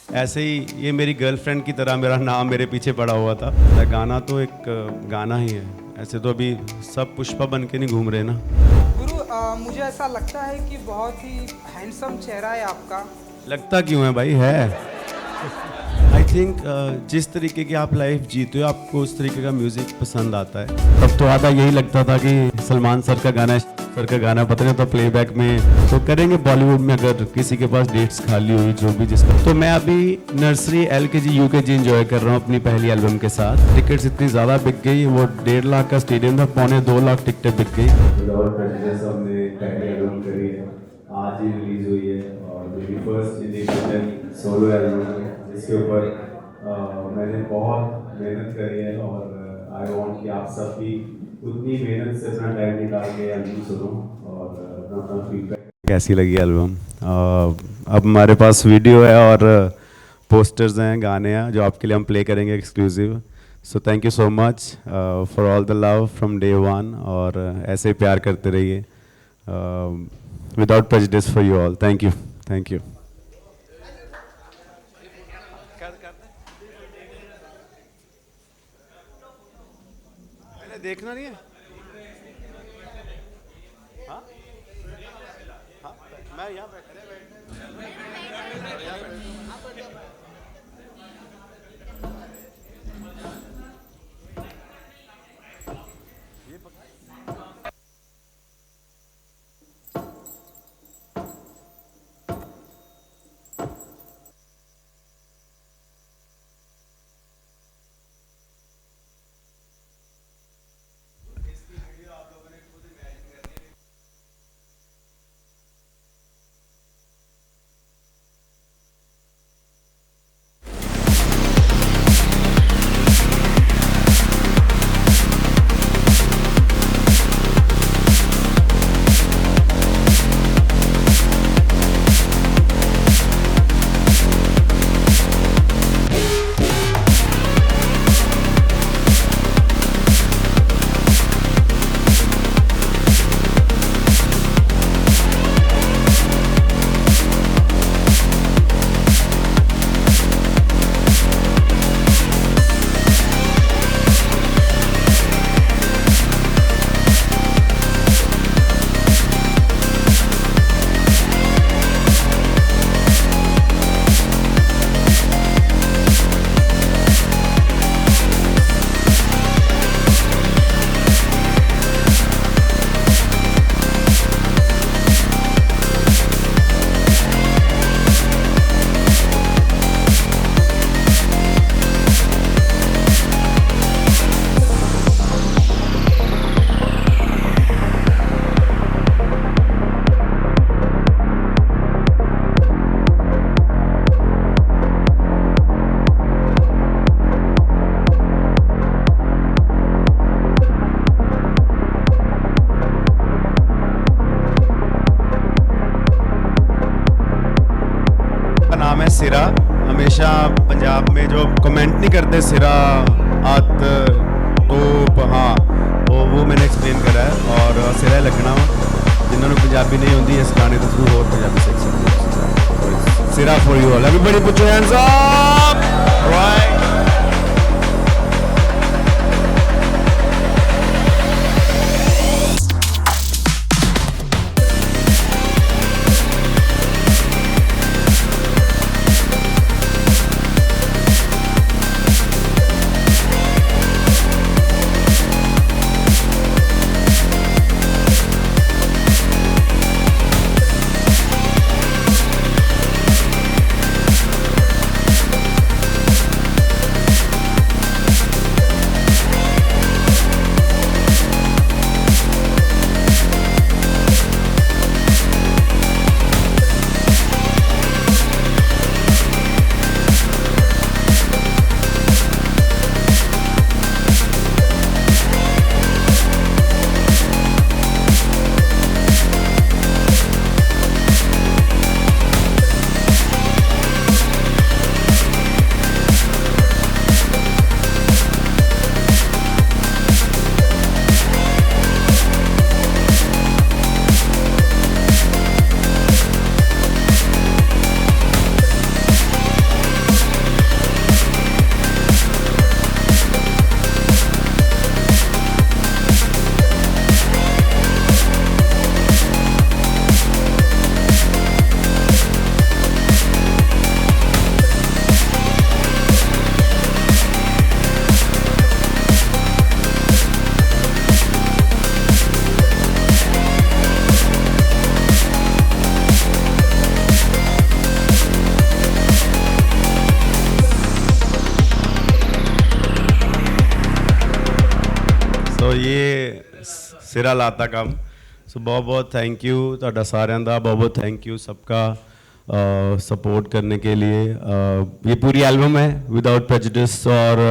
ऐसे ही ये मेरी गर्लफ्रेंड की तरह मेरा नाम मेरे पीछे पड़ा हुआ था। गाना तो एक गाना ही है, ऐसे तो अभी सब पुष्पा बन के नहीं घूम रहे ना। गुरु मुझे ऐसा लगता है कि बहुत ही हैंडसम चेहरा है आपका। लगता क्यों है भाई, है। आई थिंक जिस तरीके की आप लाइफ जीते हो आपको उस तरीके का म्यूजिक पसंद आता है। तब तो आधा यही लगता था कि सलमान सर का गाना पता नहीं तो प्लेबैक में तो करेंगे बॉलीवुड में, अगर किसी के पास डेट्स खाली हुई जो भी जिसका। तो मैं अभी नर्सरी LKG UKG एंजॉय कर रहा हूँ अपनी पहली एल्बम के साथ। टिकट्स इतनी ज़्यादा बिक गई, वो 1.5 लाख का स्टेडियम था, 2.25 लाख टिकटें बिक गई। हमने पहली एल्बम करी है, आज ही रिलीज हुई है और मेरी फर्स्ट इंडिपेंडेंट सोलो एल्बम है जिसके ऊपर मैंने बहुत मेहनत करी है और आई वांट कि आप सब भी उतनी मेहनत से अपना टाइम निकाल के एल्बम सुनो और अपना फीडबैक कैसी लगी एल्बम। अब हमारे पास वीडियो है और पोस्टर्स हैं, गाने हैं जो आपके लिए हम प्ले करेंगे exclusive. So thank you so much for all the love from day one और ऐसे ही प्यार करते रहिए without prejudice for you all. Thank you, thank you. देखना नहीं है। हाँ हाँ मैं यहाँ बैठ नाम है सिरा। हमेशा पंजाब में जो कमेंट नहीं करते सिरा आत टोप, हाँ वो मैंने एक्सप्लेन करा है और सिरा लगना जिन्होंने पंजाबी नहीं होती इस गाने के थ्रू और पंजाबी सीख सकते। सिरा for you all, everybody put your hands up, right. ਸੋ ਇਹ ਸਿਰਾ ਲਾਤਾ ਕੰਮ। ਸੋ ਬਹੁਤ ਬਹੁਤ थैंक यू ਤੁਹਾਡਾ ਸਾਰਿਆਂ ਦਾ, बहुत बहुत थैंक you सबका सपोर्ट करने के लिए। ये पूरी एल्बम है विदाउट प्रेजुडिस, और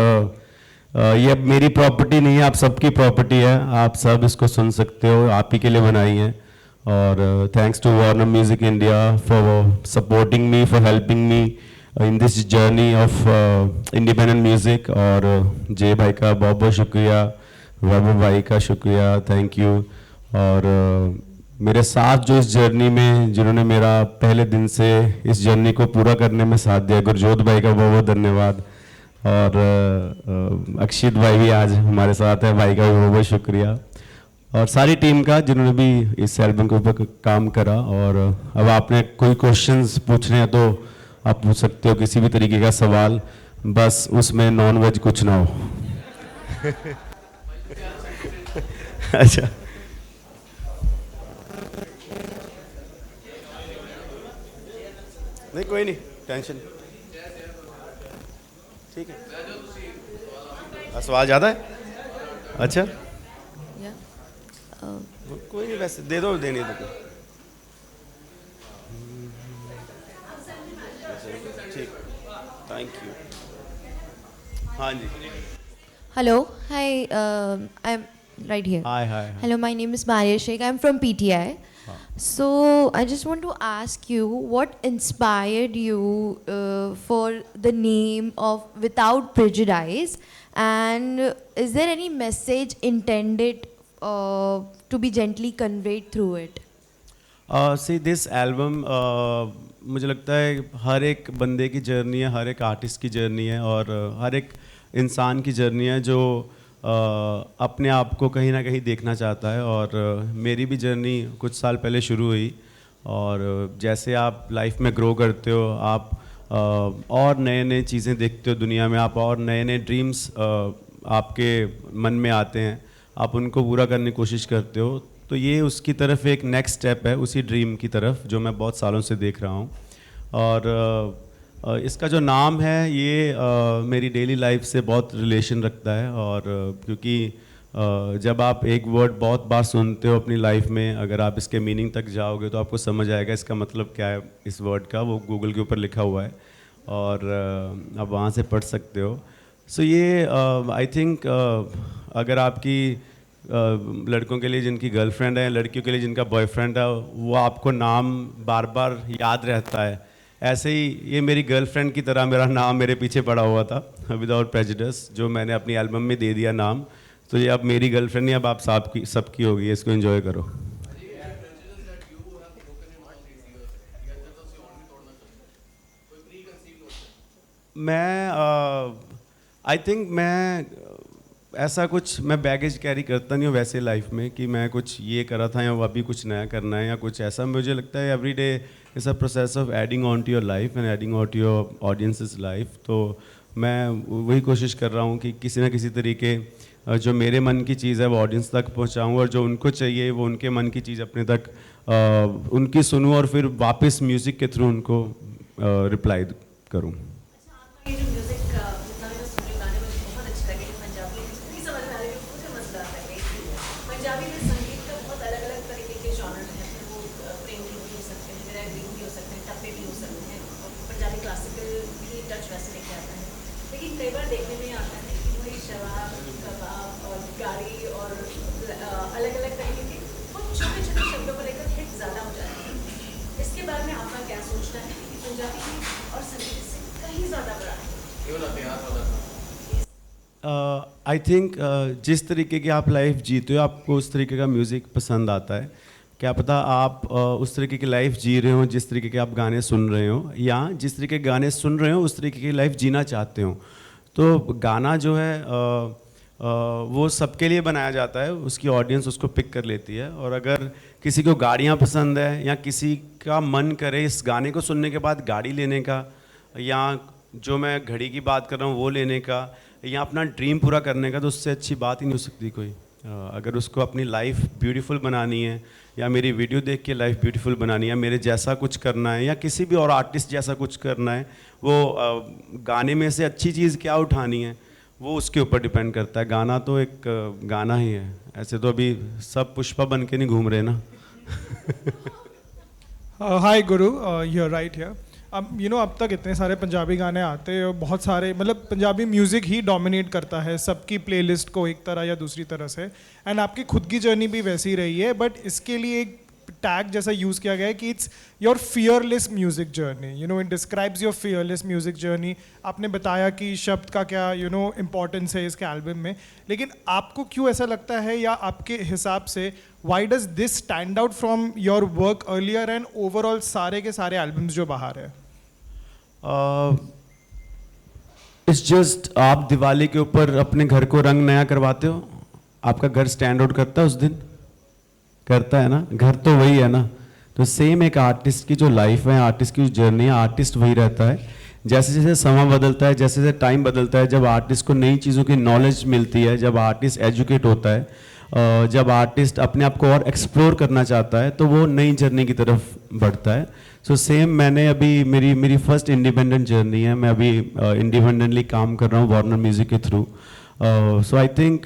ये अब मेरी प्रॉपर्टी नहीं है, आप सबकी प्रॉपर्टी है, आप सब इसको सुन सकते हो, आप ही के लिए बनाई है। और thanks to Warner Music India for supporting me, for helping me in this journey of independent music. और जय भाई का बहुत बहुत शुक्रिया, वैभव भाई का शुक्रिया, थैंक यू। और मेरे साथ जो इस जर्नी में, जिन्होंने मेरा पहले दिन से इस जर्नी को पूरा करने में साथ दिया, गुरजोत भाई का बहुत बहुत धन्यवाद। और अक्षित भाई भी आज हमारे साथ है, भाई का भी बहुत बहुत शुक्रिया। और सारी टीम का जिन्होंने भी इस एल्बम के ऊपर काम करा। और अब आपने कोई क्वेश्चंस पूछने हैं तो आप पूछ सकते हो, किसी भी तरीके का सवाल, बस उसमें नॉन वेज कुछ ना हो। अच्छा, नहीं कोई नहीं, टेंशन ठीक है। सवाल ज़्यादा है? अच्छा कोई नहीं, वैसे दे दो, देने दो। ठीक, थैंक यू। हाँ जी। Hello, hi, I'm right here. Hi, hi. Hello, my name is Maria Sheikh. I'm from PTI. So I just want to ask you, what inspired you for the name of Without Prejudice, and is there any message intended to be gently conveyed through it? See this album, मुझे लगता है हर एक बंदे की journey है, हर एक artist की journey है, और हर एक इंसान की जर्नी है जो अपने आप को कहीं ना कहीं देखना चाहता है। और मेरी भी जर्नी कुछ साल पहले शुरू हुई, और जैसे आप लाइफ में ग्रो करते हो, आप और नए नए चीज़ें देखते हो दुनिया में, आप और नए नए ड्रीम्स आपके मन में आते हैं, आप उनको पूरा करने की कोशिश करते हो। तो ये उसकी तरफ एक नेक्स्ट स्टेप है, उसी ड्रीम की तरफ जो मैं बहुत सालों से देख रहा हूँ। और इसका जो नाम है ये मेरी डेली लाइफ से बहुत रिलेशन रखता है। और क्योंकि जब आप एक वर्ड बहुत बार सुनते हो अपनी लाइफ में, अगर आप इसके मीनिंग तक जाओगे तो आपको समझ आएगा इसका मतलब क्या है इस वर्ड का। वो गूगल के ऊपर लिखा हुआ है, और आप वहाँ से पढ़ सकते हो। सो ये आई थिंक अगर आपकी लड़कों के लिए जिनकी गर्लफ्रेंड है, लड़कियों के लिए जिनका बॉयफ्रेंड है, वो आपको नाम बार बार याद रहता है, ऐसे ही ये मेरी गर्लफ्रेंड की तरह मेरा नाम मेरे पीछे पड़ा हुआ था, विदाउट प्रेजुडिस, जो मैंने अपनी एल्बम में दे दिया नाम। तो ये अब मेरी गर्लफ्रेंड नहीं, अब आप सबकी होगी, इसको एंजॉय करो। मैं आई थिंक मैं ऐसा कुछ मैं बैगेज कैरी करता नहीं हूँ वैसे लाइफ में कि मैं कुछ ये करा था या अभी कुछ नया करना है या कुछ ऐसा। मुझे लगता है every day is a process of adding on to your life and adding on to your audiences life. तो मैं वही कोशिश कर रहा हूँ कि किसी ना किसी तरीके जो मेरे मन की चीज़ है वो ऑडियंस तक पहुँचाऊँ, और जो उनको चाहिए वो उनके मन की चीज़ अपने तक उनकी सुनूँ, और फिर वापस म्यूज़िक के थ्रू उनको रिप्लाई करूँ। कई बार देखने में आता है कि वही शराब, कबाब और गाड़ी और अलग अलग तरीके के बहुत छोटे छोटे शब्दों को लेकर हिट ज़्यादा हो जाते हैं। इसके बारे में आपका क्या सोचना है कि पंजाबी और संगीत से कहीं ज़्यादा बड़ा है? आई थिंक जिस तरीके की आप लाइफ जीते हो आपको उस तरीके का म्यूज़िक पसंद आता है। क्या पता आप उस तरीके की लाइफ जी रहे हो जिस तरीके के आप गाने सुन रहे हो, या जिस तरीके के गाने सुन रहे हो उस तरीके की लाइफ जीना चाहते हो। तो गाना जो है वो सबके लिए बनाया जाता है, उसकी ऑडियंस उसको पिक कर लेती है। और अगर किसी को गाड़ियाँ पसंद है, या किसी का मन करे इस गाने को सुनने के बाद गाड़ी लेने का, या जो मैं घड़ी की बात कर रहा हूँ वो लेने का, या अपना ड्रीम पूरा करने का, तो उससे अच्छी बात ही नहीं हो सकती कोई। अगर उसको अपनी लाइफ ब्यूटीफुल बनानी है, या मेरी वीडियो देख के लाइफ ब्यूटीफुल बनानी है, मेरे जैसा कुछ करना है, या किसी भी और आर्टिस्ट जैसा कुछ करना है, वो गाने में से अच्छी चीज़ क्या उठानी है, वो उसके ऊपर डिपेंड करता है। गाना तो एक गाना ही है, ऐसे तो अभी सब पुष्पा बन के नहीं घूम रहे ना। हाय गुरु, यू आर राइट हियर। अब अब तक इतने सारे पंजाबी गाने आते हैं और बहुत सारे मतलब पंजाबी म्यूज़िक ही डोमिनेट करता है सबकी प्लेलिस्ट को एक तरह या दूसरी तरह से, एंड आपकी खुद की जर्नी भी वैसी रही है, बट इसके लिए एक टैग जैसा यूज़ किया गया है कि it's your fearless music journey, it describes your fearless music journey. आपने बताया कि शब्द का क्या इम्पोर्टेंस है इसके एल्बम में, लेकिन आपको क्यों ऐसा लगता है, या आपके हिसाब से why does this stand out from your work earlier and overall सारे के सारे एल्बम्स जो बाहर है? इट्स जस्ट आप दिवाली के ऊपर अपने घर को रंग नया करवाते हो, आपका घर स्टैंड आउट करता है उस दिन, करता है ना, घर तो वही है ना। तो सेम एक आर्टिस्ट की जो लाइफ है, आर्टिस्ट की जो जर्नी है, आर्टिस्ट वही रहता है। जैसे जैसे समय बदलता है, जैसे जैसे टाइम बदलता है, जब आर्टिस्ट को नई चीज़ों की नॉलेज मिलती है, जब आर्टिस्ट एजुकेट होता है, जब आर्टिस्ट अपने आप को और एक्सप्लोर करना चाहता है, तो वो नई जर्नी की तरफ बढ़ता है। सो सेम मैंने अभी मेरी फर्स्ट इंडिपेंडेंट जर्नी है, मैं अभी इंडिपेंडेंटली काम कर रहा हूँ वार्नर म्यूजिक के थ्रू। सो आई थिंक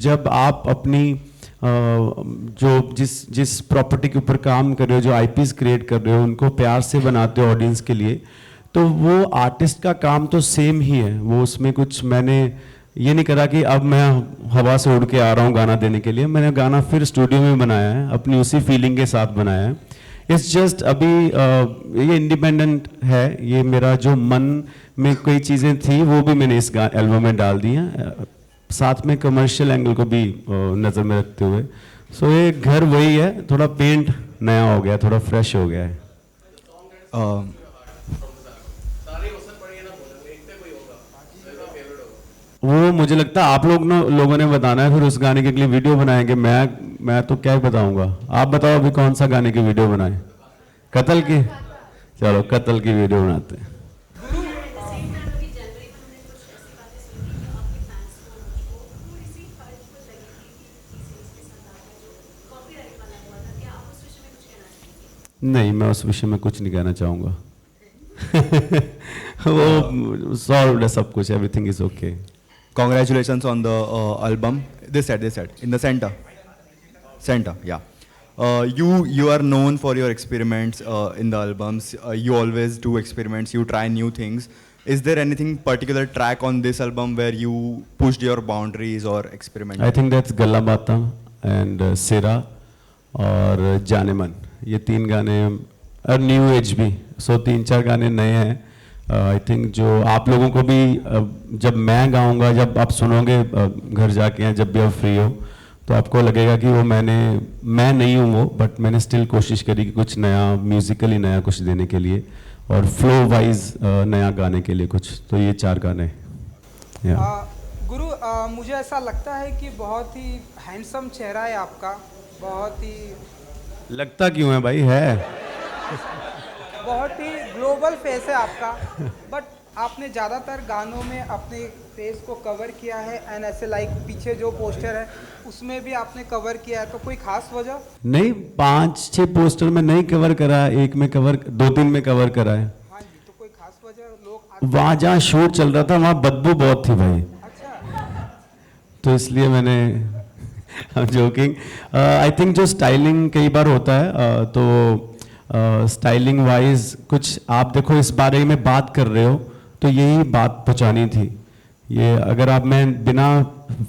जब आप अपनी जो जिस प्रॉपर्टी के ऊपर काम कर रहे हो, जो आईपीज क्रिएट कर रहे हो, उनको प्यार से बनाते हो ऑडियंस के लिए, तो वो आर्टिस्ट का काम तो सेम ही है। वो उसमें कुछ मैंने ये नहीं करा कि अब मैं हवा से उड़ के आ रहा हूँ गाना देने के लिए, मैंने गाना फिर स्टूडियो में बनाया है, अपनी उसी फीलिंग के साथ बनाया है। इट्स जस्ट अभी ये इंडिपेंडेंट है, ये मेरा जो मन में कोई चीज़ें थी वो भी मैंने इस एल्बम में डाल दी हैं, साथ में कमर्शियल एंगल को भी नज़र में रखते हुए। सो ये घर वही है, थोड़ा पेंट नया हो गया, थोड़ा फ्रेश हो गया है। वो मुझे लगता है आप लोगों ने बताना है, फिर उस गाने के लिए वीडियो बनाएंगे। मैं तो क्या बताऊंगा, आप बताओ अभी कौन सा गाने की वीडियो बनाए? कत्ल की, चलो कत्ल की वीडियो बनाते हैं। नहीं, मैं उस विषय में कुछ नहीं कहना चाहूँगा। वो सॉल्व्ड है सब कुछ, everything is okay. Congratulations on the album. This side, in the center, yeah. You are known for your experiments in the albums. You always do experiments. You try new things. Is there anything particular track on this album where you pushed your boundaries or experimented? I think that's Galla Bata and Sera और जानेमन, ये 3 गाने, और new age भी। सो 3-4 गाने नए हैं। I think जो आप लोगों को भी जब मैं गाऊंगा, जब आप सुनोगे घर जाके या जब भी आप फ्री हो, तो आपको लगेगा कि वो मैं नहीं हूँ वो, बट मैंने स्टिल कोशिश करी कि कुछ नया म्यूजिकली नया कुछ देने के लिए, और फ्लो वाइज नया गाने के लिए कुछ। तो ये 4 गाने। गुरु, मुझे ऐसा लगता है कि बहुत ही हैंडसम चेहरा है आपका, बहुत ही लगता क्यों है भाई, है बहुत ही ग्लोबल फेस है आपका, बट आपने ज़्यादातर गानों में अपने फेस को कवर किया है, एंड ऐसे लाइक पीछे जो पोस्टर है उसमें भी आपने कवर किया है, तो कोई खास वजह? नहीं, 5-6 पोस्टर में नहीं कवर करा, एक में कवर, 2-3 में कवर करा है। हाँ जी, तो कोई खास वजह? लोग वहाँ जहाँ शूट चल रहा था वहाँ बदबू बहुत थी भाई, अच्छा, तो इसलिए मैंने जोकिंग। आई थिंक जो स्टाइलिंग कई बार होता है, तो स्टाइलिंग वाइज कुछ आप देखो, इस बारे में बात कर रहे हो तो यही बात पहुंचानी थी। ये अगर आप मैं बिना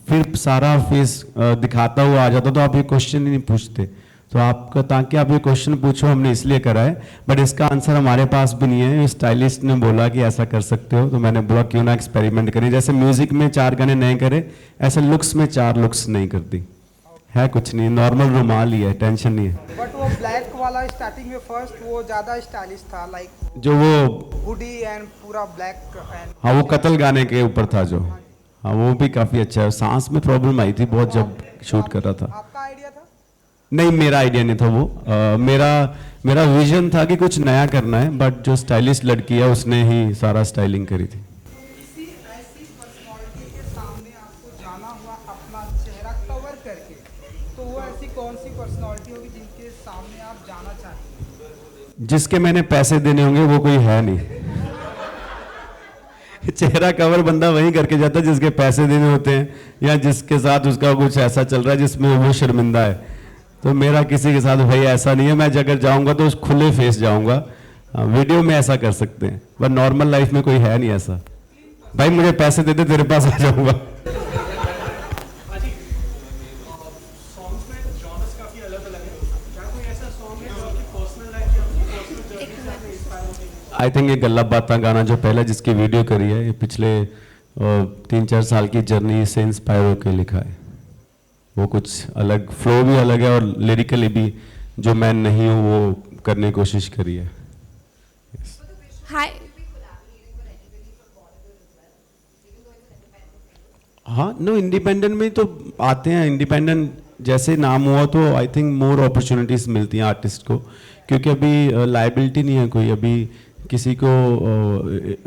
फिर सारा फेस दिखाता हुआ आ जाता तो आप ये क्वेश्चन ही नहीं पूछते। तो आपका, ताकि आप ये क्वेश्चन पूछो, हमने इसलिए करा है, बट इसका आंसर हमारे पास भी नहीं है। स्टाइलिस्ट ने बोला कि ऐसा कर सकते हो, तो मैंने बोला क्यों ना एक्सपेरिमेंट करें। जैसे म्यूजिक में 4 गाने नए करे, ऐसे लुक्स में 4 लुक्स नहीं करती है, कुछ नहीं, नॉर्मल रुमाल ही है, टेंशन नहीं है। बट वो ब्लैक वाला स्टार्टिंग में फर्स्ट वो ज़्यादा स्टाइलिश था, लाइक जो वो हुडी एंड पूरा ब्लैक एंड, हाँ, वो कत्ल गाने के ऊपर था जो, हाँ वो भी काफ़ी अच्छा है। सांस में प्रॉब्लम आई थी बहुत जब शूट कर रहा था। आपका आइडिया था? नहीं, मेरा आइडिया नहीं था वो। मेरा विजन था कि कुछ नया करना है, बट जो स्टाइलिस्ट लड़की है उसने ही सारा स्टाइलिंग करी थी। किसी ऐसी पर्सनालिटी के सामने आपको जाना हुआ अपना चेहरा कवर करके, तो वो ऐसी कौन सी पर्सनालिटी होगी जिनके सामने आप जाना चाहते हैं? जिसके मैंने पैसे देने होंगे वो कोई है नहीं। चेहरा कवर बंदा वही करके जाता है जिसके पैसे देने होते हैं या जिसके साथ उसका कुछ ऐसा चल रहा है जिसमें वो शर्मिंदा है। तो मेरा किसी के साथ भाई ऐसा नहीं है, मैं अगर जाऊंगा तो उस खुले फेस जाऊंगा। वीडियो में ऐसा कर सकते हैं पर नॉर्मल लाइफ में कोई है नहीं ऐसा। भाई मुझे पैसे दे दे, तेरे पास आ जाऊंगा। आई थिंक ये गल्ला बाता गाना जो पहला जिसकी वीडियो करी है, ये पिछले 3-4 साल की जर्नी से इंस्पायर होकर लिखा है। वो कुछ अलग, फ्लो भी अलग है और लिरिकली भी जो मैं नहीं हूँ वो करने की कोशिश करी है। Hi. हाँ, नो इंडिपेंडेंट में तो आते हैं। इंडिपेंडेंट जैसे नाम हुआ तो आई थिंक मोर अपॉर्चुनिटीज मिलती हैं आर्टिस्ट को, क्योंकि अभी लाइबिलिटी नहीं है कोई, अभी किसी को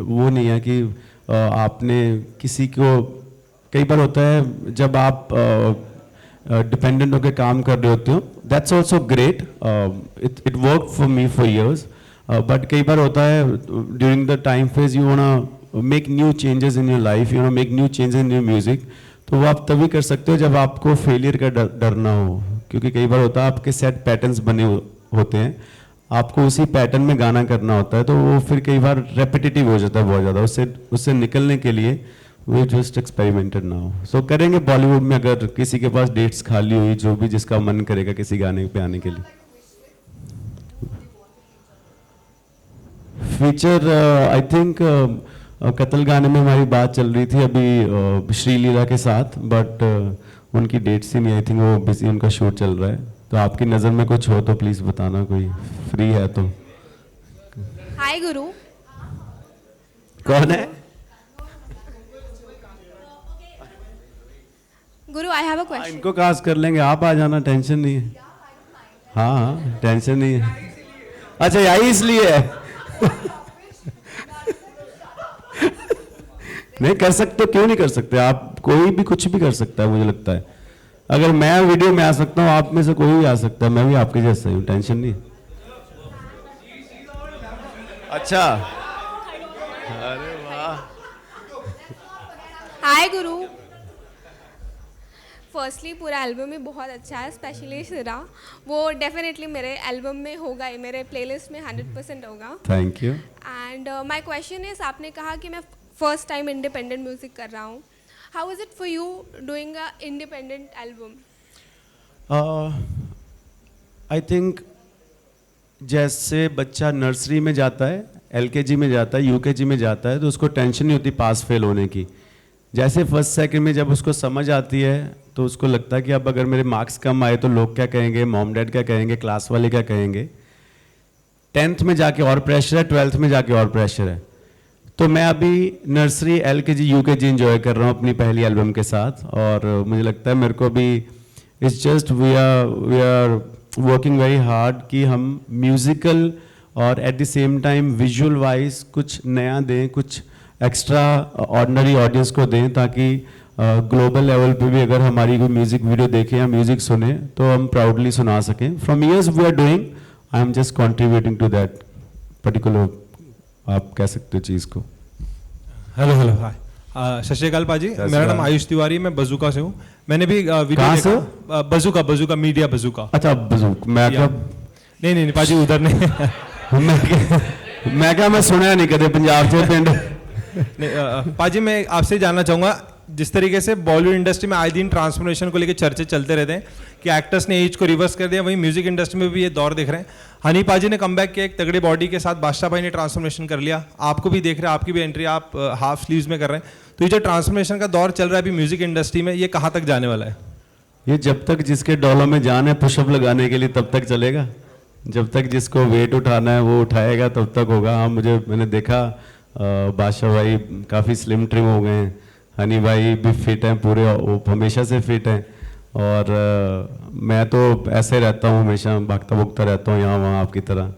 वो नहीं है कि आपने किसी को, कई बार होता है जब आप डिपेंडेंट होकर काम कर रहे होते हो, that's also great, it work for me for years, but कई बार होता है during the time phase you वांना make new changes in your life, you वांना make new changes in your music. तो वो आप तभी कर सकते हो जब आपको फेलियर का डर ना हो, क्योंकि कई बार होता है आपके सेट पैटर्न्स बने होते हैं, आपको उसी पैटर्न में गाना करना होता है, तो वो फिर कई बार रेपिटेटिव हो जाता है बहुत ज़्यादा। उससे निकलने के लिए वी जस्ट एक्सपेरिमेंटेड नाउ। सो करेंगे बॉलीवुड में, अगर किसी के पास डेट्स खाली हुई, जो भी जिसका मन करेगा किसी गाने पे आने के लिए। फीचर आई थिंक कत्ल गाने में हमारी बात चल रही थी अभी श्रीलीला के साथ, बट उनकी डेट्स ही नहीं, आई थिंक वो बिजी, उनका शूट चल रहा है। तो आपकी नज़र में कुछ हो तो प्लीज़ बताना, कोई फ्री है तो। Hi, Guru. कौन है? Guru, I have a question. इनको कास्ट कर लेंगे, आप आ जाना, टेंशन नहीं है। हाँ हाँ, टेंशन नहीं है। अच्छा यही इसलिए है। नहीं कर सकते, क्यों नहीं कर सकते? आप कोई भी कुछ भी कर सकता है, मुझे लगता है। अगर मैं वीडियो में आ सकता हूँ, आप में से कोई भी आ सकता है, मैं भी आपके जैसा ही हूँ, टेंशन नहीं। अच्छा, अरे वाह। हाय गुरु। फर्स्टली पूरा एल्बम ही बहुत अच्छा है, स्पेशली सिरा, वो डेफिनेटली मेरे एल्बम में होगा, ये मेरे प्लेलिस्ट में 100% होगा। Thank you. And my question is, आपने कहा कि मैं फर्स्ट टाइम इंडिपेंडेंट म्यूजिक कर रहा हूँ, how is it for you doing a independent album? I think जैसे बच्चा नर्सरी में जाता है, एलकेजी में जाता है, यूकेजी में जाता है, तो उसको टेंशन नहीं होती पास फेल होने की। जैसे फर्स्ट सेकंड में जब उसको समझ आती है तो उसको लगता है कि अब अगर मेरे मार्क्स कम आए तो लोग क्या कहेंगे, मॉम डैड क्या कहेंगे, क्लास वाले क्या कहेंगे। 10th में जाके और प्रेशर है, 12th में जाके और प्रेशर है। तो मैं अभी नर्सरी, एलकेजी, यूकेजी एंजॉय कर रहा हूँ अपनी पहली एल्बम के साथ, और मुझे लगता है मेरे को भी it's just we are working very hard कि हम म्यूजिकल और at the same time visual wise कुछ नया दें, कुछ एक्स्ट्रा ऑर्डिनरी ऑडियंस को दें, ताकि ग्लोबल लेवल पे भी अगर हमारी कोई म्यूजिक वीडियो देखें या म्यूजिक सुने तो हम प्राउडली सुना सकें। From years we are doing, I am just contributing to that particular, आप कह सकते हो चीज़ को। हेलो हेलो हाय, सत श्री अकाल पाजी, मेरा नाम आयुष तिवारी, मैं बजूका से हूँ। मैंने भी वीडियो कहाँ से? बजूका मीडिया बजूका। अच्छा बजूक, मैं क्या नहीं पाजी उधर नहीं। मैं क्या, मैं सुना नहीं कदे पंजाब से पिंड। नहीं पाजी, मैं आपसे जानना चाहूँगा, जिस तरीके से बॉलीवुड इंडस्ट्री में आए दिन ट्रांसफॉर्मेशन को लेकर चर्चे चलते रहते हैं कि एक्टर्स ने एज को रिवर्स कर दिया, वहीं म्यूजिक इंडस्ट्री में भी ये दौर देख रहे हैं। हनी पाजी ने कमबैक किया एक तगड़ी बॉडी के साथ, बादशाह भाई ने ट्रांसफॉर्मेशन कर लिया, आपको भी देख रहे हैं, आपकी भी एंट्री आप हाफ स्लीव्स में कर रहे हैं। तो ये जो ट्रांसफॉर्मेशन का दौर चल रहा है अभी म्यूजिक इंडस्ट्री में, ये कहाँ तक जाने वाला है? ये जब तक जिसके डॉलों में जान है पुशअप लगाने के लिए तब तक चलेगा, जब तक जिसको वेट उठाना है वो उठाएगा तब तक होगा। हाँ, मैंने देखा बादशाह भाई काफ़ी स्लिम ट्रिम हो गए हैं, हनी भाई भी फिट हैं पूरे, वो हमेशा से फिट हैं, और मैं तो ऐसे रहता हूँ, हमेशा भागता भुगता रहता हूँ यहाँ वहाँ आपकी तरह।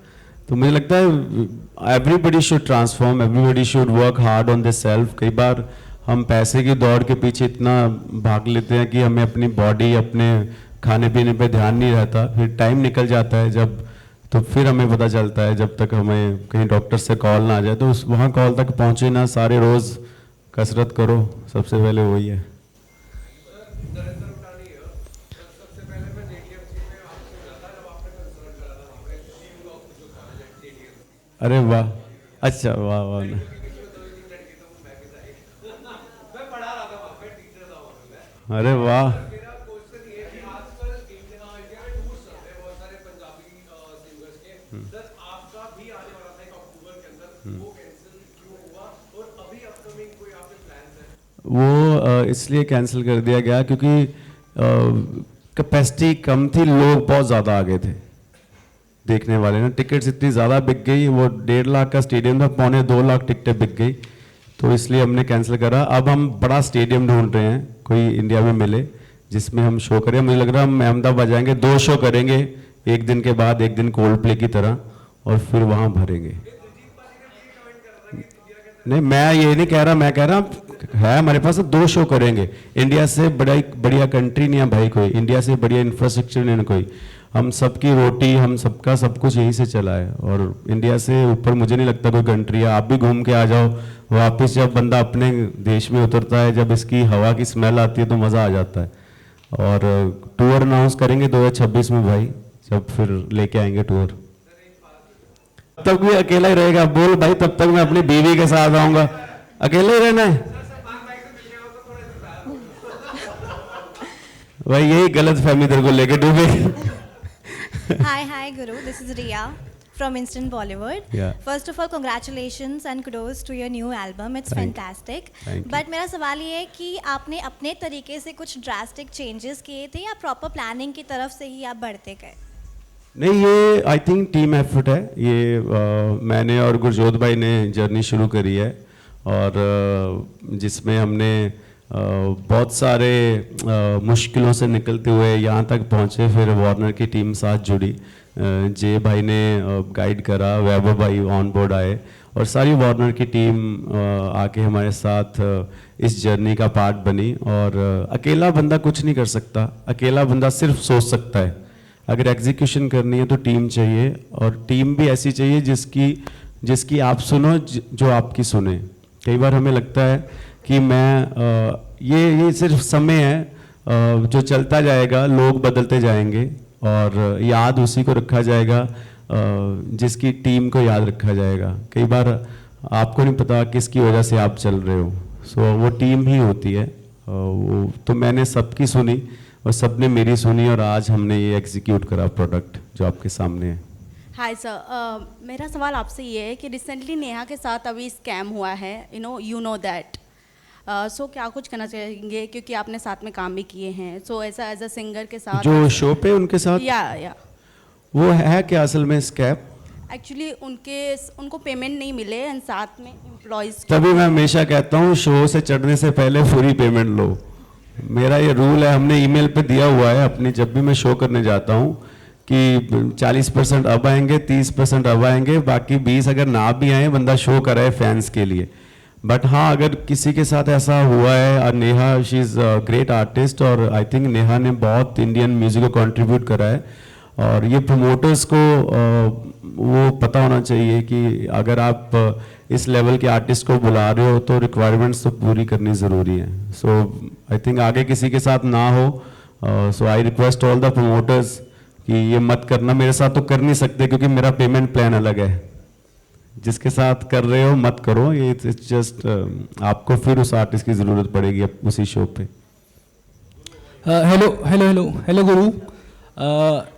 तो मुझे लगता है everybody should transform, everybody should work hard on this self. कई बार हम पैसे की दौड़ के पीछे इतना भाग लेते हैं कि हमें अपनी बॉडी, अपने खाने पीने पे ध्यान नहीं रहता, फिर टाइम निकल जाता है जब, तो फिर हमें पता चलता है जब तक हमें कहीं डॉक्टर से कॉल ना आ जाए, तो उस वहाँ कॉल तक पहुँचे ना, सारे रोज़ कसरत करो, सबसे पहले वही है। अरे वाह, अच्छा वाह वाह। अरे वाह, वो इसलिए कैंसिल कर दिया गया क्योंकि कैपेसिटी कम थी, लोग बहुत ज़्यादा आ गए थे देखने वाले ना। टिकट्स इतनी ज़्यादा बिक गई, वो 1.5 लाख का स्टेडियम था, 2.25 लाख टिकटें बिक गई, तो इसलिए हमने कैंसिल करा। अब हम बड़ा स्टेडियम ढूंढ रहे हैं, कोई इंडिया में मिले जिसमें हम शो करें। मुझे लग रहा है हम अहमदाबाद जाएंगे, 2 शो करेंगे, एक दिन के बाद एक दिन कोल्ड प्ले की तरह, और फिर वहाँ भरेंगे। नहीं, मैं ये नहीं कह रहा, मैं कह रहा है हमारे पास 2 शो करेंगे। इंडिया से बढ़िया कंट्री नहीं है भाई कोई, इंडिया से बढ़िया इंफ्रास्ट्रक्चर नहीं है कोई। हम सबकी रोटी, हम सबका सब कुछ यहीं से चला है, और इंडिया से ऊपर मुझे नहीं लगता कोई कंट्री है। आप भी घूम के आ जाओ, वापस जब बंदा अपने देश में उतरता है, जब इसकी हवा की स्मेल आती है तो मज़ा आ जाता है। और टूर अनाउंस करेंगे 2026 में भाई, जब फिर लेके आएंगे टूर। तब तक भी अकेला ही रहेगा, बोल भाई, तब तक मैं अपनी बीवी के साथ आऊँगा। अकेले ही रहना है भाई, यही गलत फहमी तेरे को लेके डूबे। Hi Guru, this is Riya from Instant Bollywood. Yeah. First of all, congratulations and kudos to your new album. It's fantastic. Thank you. But मेरा सवाल ये है कि आपने अपने तरीके से कुछ ड्रास्टिक चेंजेस किए थे या प्रॉपर प्लानिंग की तरफ से ही आप बढ़ते गए? नहीं, ये आई थिंक टीम एफर्ट है। ये मैंने और गुरजोत भाई ने जर्नी शुरू करी है, और जिसमें हमने बहुत सारे मुश्किलों से निकलते हुए यहाँ तक पहुँचे। फिर वार्नर की टीम साथ जुड़ी, जे भाई ने गाइड करा, वैभव भाई ऑन बोर्ड आए, और सारी वार्नर की टीम आके हमारे साथ इस जर्नी का पार्ट बनी। और अकेला बंदा कुछ नहीं कर सकता, अकेला बंदा सिर्फ सोच सकता है। अगर एग्जीक्यूशन करनी है तो टीम चाहिए, और टीम भी ऐसी चाहिए जिसकी आप सुनो, जो आपकी सुने। कई बार हमें लगता है कि ये सिर्फ समय है जो चलता जाएगा, लोग बदलते जाएंगे, और याद उसी को रखा जाएगा जिसकी टीम को याद रखा जाएगा। कई बार आपको नहीं पता किसकी वजह से आप चल रहे हो, सो वो टीम ही होती है। तो मैंने सबकी सुनी और सबने मेरी सुनी, और आज हमने ये एग्जीक्यूट करा प्रोडक्ट जो आपके सामने है। हाय सर, मेरा सवाल आपसे ये है कि रिसेंटली नेहा के साथ अभी स्कैम हुआ है, यू नो दैट। सो क्या कुछ कहना चाहेंगे, क्योंकि आपने साथ में काम भी किए हैं। सो ऐसा एज अ सिंगर के साथ जो शो पे उनके साथ या वो है क्या असल में स्कैम? एक्चुअली उनको पेमेंट नहीं मिले, एंड साथ में एम्प्लॉयज़। तभी मैं हमेशा कहता हूँ शो से चढ़ने से पहले पूरी पेमेंट लो। मेरा ये रूल है, हमने ईमेल पे दिया हुआ है अपनी, जब भी मैं शो करने जाता हूँ कि 40% अब आएंगे, 30% अब आएंगे, बाकी 20 अगर ना भी आए, बंदा शो कराए फैंस के लिए। बट हाँ, अगर किसी के साथ ऐसा हुआ है, और Neha she is great artist, और आई थिंक नेहा ने बहुत इंडियन म्यूजिक को कंट्रीब्यूट करा है। और ये प्रमोटर्स को वो पता होना चाहिए कि अगर आप इस लेवल के आर्टिस्ट को बुला रहे हो तो रिक्वायरमेंट्स तो पूरी करनी ज़रूरी है। सो आई थिंक आगे किसी के साथ ना हो। So I request all the promoters कि ये मत करना। मेरे साथ तो कर नहीं सकते क्योंकि मेरा पेमेंट प्लान अलग है। जिसके साथ कर रहे हो मत करो, ये इट्स जस्ट आपको फिर उस आर्टिस्ट की ज़रूरत पड़ेगी उसी शो पे। हेलो गुरु।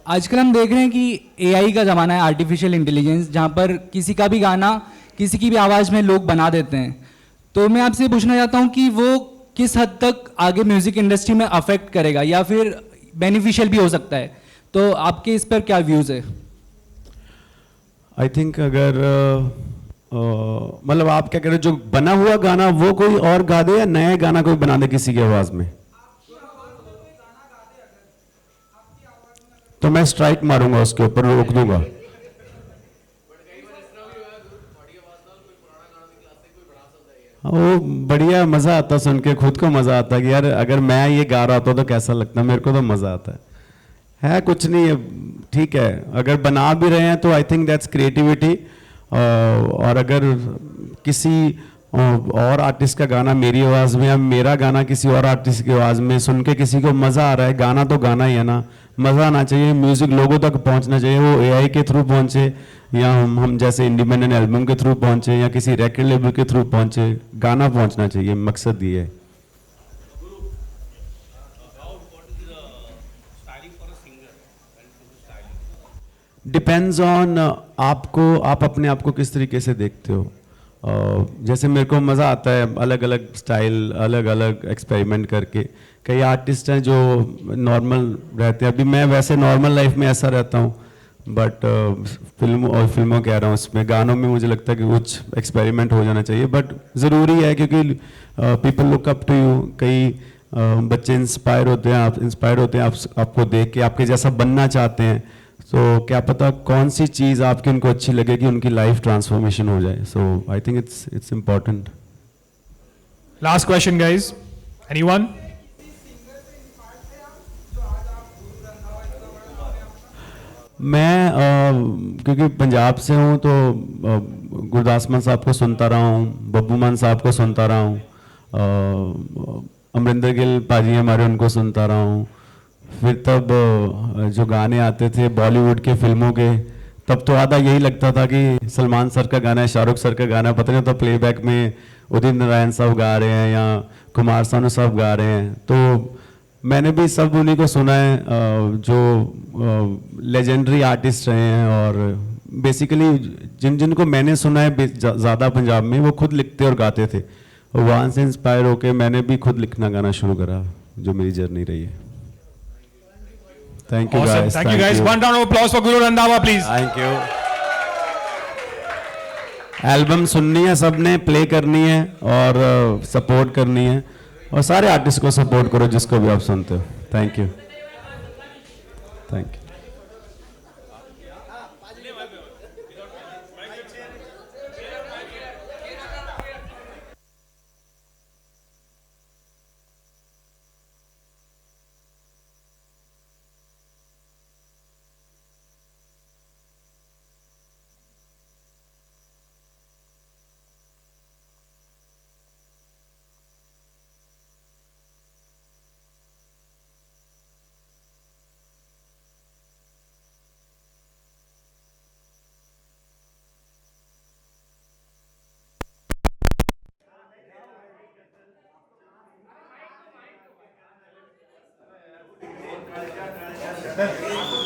आजकल हम देख रहे हैं कि एआई का ज़माना है, आर्टिफिशियल इंटेलिजेंस, जहाँ पर किसी का भी गाना किसी की भी आवाज़ में लोग बना देते हैं। तो मैं आपसे पूछना चाहता हूँ कि वो किस हद तक आगे म्यूज़िक इंडस्ट्री में अफेक्ट करेगा या फिर बेनिफिशियल भी हो सकता है। तो आपके इस पर क्या व्यूज़ है? आई थिंक अगर मतलब आप क्या कह रहे हो, जो बना हुआ गाना वो कोई और गा दे या नया गाना कोई बना दे किसी की आवाज़ में, तो मैं स्ट्राइक मारूंगा, उसके ऊपर रोक दूंगा। वो बढ़िया, मज़ा आता सुन के, खुद को मज़ा आता कि यार अगर मैं ये गा रहा था तो कैसा लगता। मेरे को तो मज़ा आता है कुछ नहीं है, ठीक है। अगर बना भी रहे हैं तो आई थिंक दैट्स क्रिएटिविटी। और अगर किसी और आर्टिस्ट का गाना मेरी आवाज़ में या मेरा गाना किसी और आर्टिस्ट की आवाज़ में सुन के किसी को मज़ा आ रहा है, गाना तो गाना ही है ना, मज़ा आना चाहिए, म्यूज़िक लोगों तक पहुंचना चाहिए, वो एआई के थ्रू पहुंचे या हम जैसे इंडिपेंडेंट एल्बम के थ्रू पहुंचे या किसी रिकॉर्ड लेबल के थ्रू पहुंचे, गाना पहुंचना चाहिए, मकसद ये है। डिपेंड्स ऑन आप अपने आप को किस तरीके से देखते हो। जैसे मेरे को मज़ा आता है अलग अलग स्टाइल, अलग अलग एक्सपेरिमेंट करके। कई आर्टिस्ट हैं जो नॉर्मल रहते हैं, अभी मैं वैसे नॉर्मल लाइफ में ऐसा रहता हूँ, बट फिल्मों कह रहा हूँ, उसमें गानों में मुझे लगता है कि कुछ एक्सपेरिमेंट हो जाना चाहिए, बट ज़रूरी है क्योंकि people look up to you. कई बच्चे इंस्पायर होते हैं, आप इंस्पायर होते हैं आपको देख के, आपके जैसा बनना चाहते हैं, तो क्या पता कौन सी चीज़ आपकी उनको अच्छी लगे कि उनकी लाइफ ट्रांसफॉर्मेशन हो जाए। So I think it's important. Last question guys, anyone? मैं क्योंकि पंजाब से हूँ तो गुरदास मान साहब को सुनता रहा हूँ, बब्बू मान साहब को सुनता रहा हूँ, अमरिंदर गिल पाजी हमारे, उनको सुनता रहा हूँ। फिर तब जो गाने आते थे बॉलीवुड के फिल्मों के, तब तो आधा यही लगता था कि सलमान सर का गाना है, शाहरुख सर का गाना है, पता नहीं तो प्लेबैक में उदित नारायण साहब गा रहे हैं या कुमार सानू साहब गा रहे हैं। तो मैंने भी सब उन्हीं को सुना है जो लेजेंडरी आर्टिस्ट रहे हैं, और बेसिकली जिनको मैंने सुना है ज़्यादा पंजाब में, वो खुद लिखते और गाते थे, और वहाँ से इंस्पायर होकर मैंने भी खुद लिखना गाना शुरू करा, जो मेरी जर्नी रही है। Thank you awesome. guys. Thank you guys. One round of applause for Guru Randhawa, please. Thank you. Album सुननी है सबने, प्ले करनी है और सपोर्ट करनी है, और सारे आर्टिस्ट को सपोर्ट करो जिसको भी आप सुनते हो। Thank you, thank you. Thank you.